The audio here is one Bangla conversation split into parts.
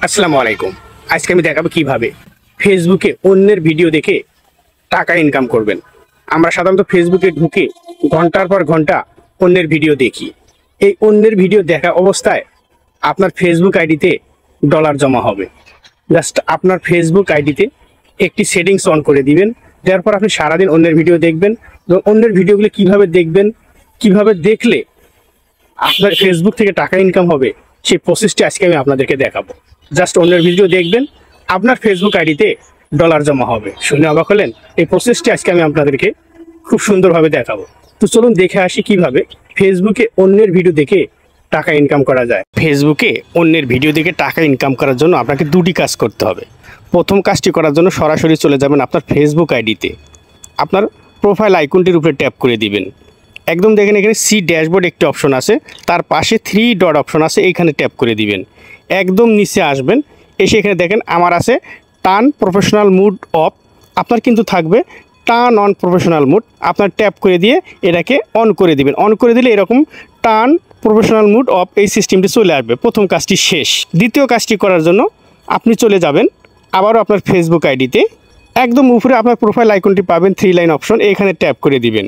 আসসালামু আলাইকুম। আজকে আমি দেখাবো কিভাবে ফেসবুকে অন্যের ভিডিও দেখে টাকা ইনকাম করবেন। আমরা সাধারণত ফেসবুকে ঢুকে ঘন্টার পর ঘন্টা অন্যের ভিডিও দেখি। এই অন্যের ভিডিও দেখা অবস্থায় আপনার ফেসবুক আইডিতে ডলার জমা হবে। জাস্ট আপনার ফেসবুক আইডিতে একটি সেটিংস অন করে দিবেন। দেওয়ার পর আপনি সারাদিন অন্যের ভিডিও দেখবেন এবং অন্যের ভিডিওগুলো কিভাবে দেখবেন, কিভাবে দেখলে আপনার ফেসবুক থেকে টাকা ইনকাম হবে, সেই প্রসেসটি আজকে আমি আপনাদেরকে দেখাবো। জাস্ট অন্যের ভিডিও দেখবেন, আপনার ফেসবুক আইডিতে ডলার জমা হবে। শুনে অবাক হলেন? এই প্রসেসটি আজকে আমি আপনাদেরকে খুব সুন্দরভাবে দেখাবো। তো চলুন দেখে আসি কিভাবে ফেসবুকে অন্যের ভিডিও দেখে টাকা ইনকাম করা যায়। ফেসবুকে অন্যের ভিডিও দেখে টাকা ইনকাম করার জন্য আপনাকে দুটি কাজ করতে হবে। প্রথম কাজটি করার জন্য সরাসরি চলে যাবেন আপনার ফেসবুক আইডিতে। আপনার প্রোফাইল আইকনটির উপরে ট্যাপ করে দিবেন। একদম দেখেন এখানে সি ড্যাশবোর্ড একটি অপশন আছে, তার পাশে 3 ডট অপশন আছে, এইখানে ট্যাপ করে দিবেন। একদম নিচে আসবেন, এসে এখানে দেখেন আমার আছে টার্ন প্রফেশনাল মুড অফ, আপনার কিন্তু থাকবে টার্ন অন প্রফেশনাল মুড। আপনার ট্যাপ করে দিয়ে এটাকে অন করে দিবেন। অন করে দিলে এরকম টার্ন প্রফেশনাল মুড অফ এই সিস্টেমটি চলে আসবে। প্রথম কাজটি শেষ। দ্বিতীয় কাজটি করার জন্য আপনি চলে যাবেন আবারও আপনার ফেসবুক আইডিতে। একদম উপরে আপনার প্রোফাইল আইকনটি পাবেন, 3 লাইন অপশন, এখানে ট্যাপ করে দিবেন।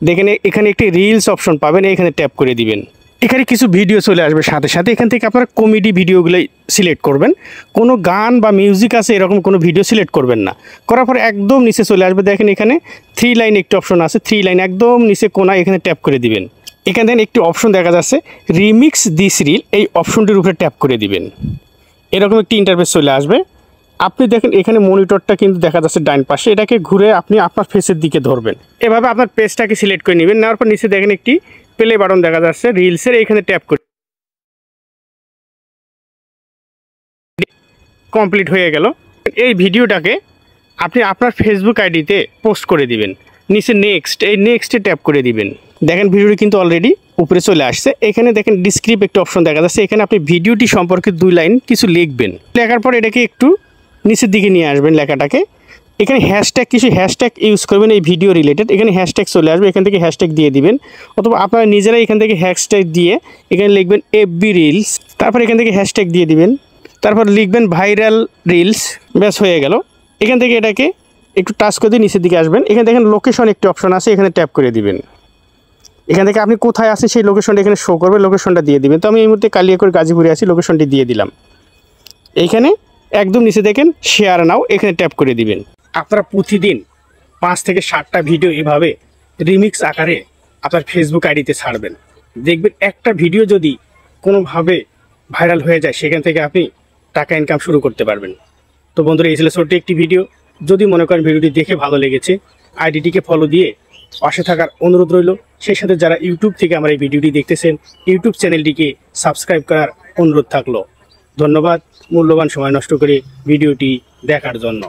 দেখেন এখানে একটি রিলস অপশন পাবেন, এখানে ট্যাপ করে দিবেন। এখানে কিছু ভিডিও চলে আসবে সাথে সাথে। এখান থেকে আপনারা কমেডি ভিডিওগুলো সিলেক্ট করবেন। কোনো গান বা মিউজিক আছে এরকম কোনো ভিডিও সিলেক্ট করবেন না। করার পর একদম নিচে চলে আসবে, দেখেন এখানে 3 লাইন একটি অপশন আছে, 3 লাইন একদম নিচে কোনায় এখানে ট্যাপ করে দিবেন। এখানে দেখেন একটি অপশন দেখা যাচ্ছে রিমিক্স দিস রিল, এই অপশনটির উপরে ট্যাপ করে দিবেন। এরকম একটি ইন্টারফেস চলে আসবে। আপনি দেখেন এখানে মনিটরটা কিন্তু দেখা যাচ্ছে ডান পাশে, এটাকে ঘুরে আপনি আপনার ফেসের দিকে ধরবেন। এভাবে আপনার পেজটাকে সিলেক্ট করে নেবেন। নেওয়ার পর নিচে দেখেন একটি প্লে বাটন দেখা যাচ্ছে রিলসের, এইখানে ট্যাপ করে কমপ্লিট হয়ে গেল। এই ভিডিওটাকে আপনি আপনার ফেসবুক আইডিতে পোস্ট করে দিবেন। নিচে নেক্সট, এই নেক্সটে ট্যাপ করে দিবেন। দেখেন ভিডিওটি কিন্তু অলরেডি উপরে চলে আসছে। এখানে দেখেন ডিসক্রিপ একটা অপশন দেখা যাচ্ছে, এখানে আপনি ভিডিওটি সম্পর্কে 2 লাইন কিছু লিখবেন। লেখার পর এটাকে একটু নিচের দিকে নিয়ে আসবেন লেখাটাকে। এখানে হ্যাশট্যাগ, কিছু হ্যাশট্যাগ ইউজ করবেন এই ভিডিও রিলেটেড। এখানে হ্যাশট্যাগ চলে আসবে, এখান থেকে হ্যাশট্যাগ দিয়ে দিবেন, অথবা আপনারা নিজেরাই এখান থেকে হ্যাশট্যাগ দিয়ে এখানে লিখবেন এফবি রিলস। তারপর এখান থেকে হ্যাশট্যাগ দিয়ে দিবেন, তারপর লিখবেন ভাইরাল রিলস। ব্যাস হয়ে গেল। এখান থেকে এটাকে একটু টাচ করে দিয়ে নিচের দিকে আসবেন। এখানে দেখেন লোকেশন একটি অপশন আছে, এখানে ট্যাপ করে দিবেন। এখান থেকে আপনি কোথায় আছেন সেই লোকেশনটা এখানে শো করবে, লোকেশনটা দিয়ে দিবেন। তো আমি এই মুহূর্তে কালিয়াকৈর গাজীপুরে আছি, লোকেশনটি দিয়ে দিলাম। এইখানে একদম নিচে দেখেন শেয়ার নাও, এখানে ট্যাপ করে দিবেন। আপনারা প্রতিদিন 5 থেকে 7টা ভিডিও এভাবে রিমিক্স আকারে আপনার ফেসবুক আইডিতে ছাড়বেন। দেখবেন একটা ভিডিও যদি কোনোভাবে ভাইরাল হয়ে যায়, সেখান থেকে আপনি টাকা ইনকাম শুরু করতে পারবেন। তো বন্ধুরা, এই ছিল ছোট্ট একটি ভিডিও। যদি মনে করেন ভিডিওটি দেখে ভালো লেগেছে, আইডিটিকে ফলো দিয়ে পাশে থাকার অনুরোধ রইল। সেই সাথে যারা ইউটিউব থেকে আমার এই ভিডিওটি দেখতেছেন, ইউটিউব চ্যানেলটিকে সাবস্ক্রাইব করার অনুরোধ থাকলো। ধন্যবাদ মূল্যবান সময় নষ্ট করে ভিডিওটি দেখার জন্য।